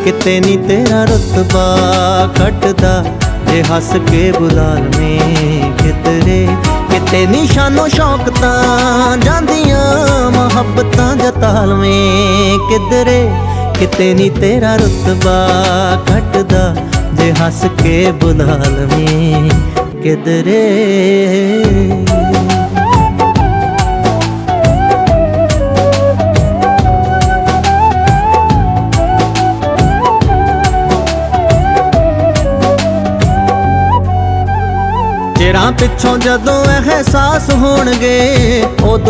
किते नी तेरा रुतबा घटदा जे हस के बुला लवें किधरे। किते नी शानो शौकतां जांदियां मुहब्बतां जता लवें किधरे। किते नी तेरा रुतबा घटदा जे हस के बुला लवें किधरे। चिरां पिछों जदों एहसास होणगे उदों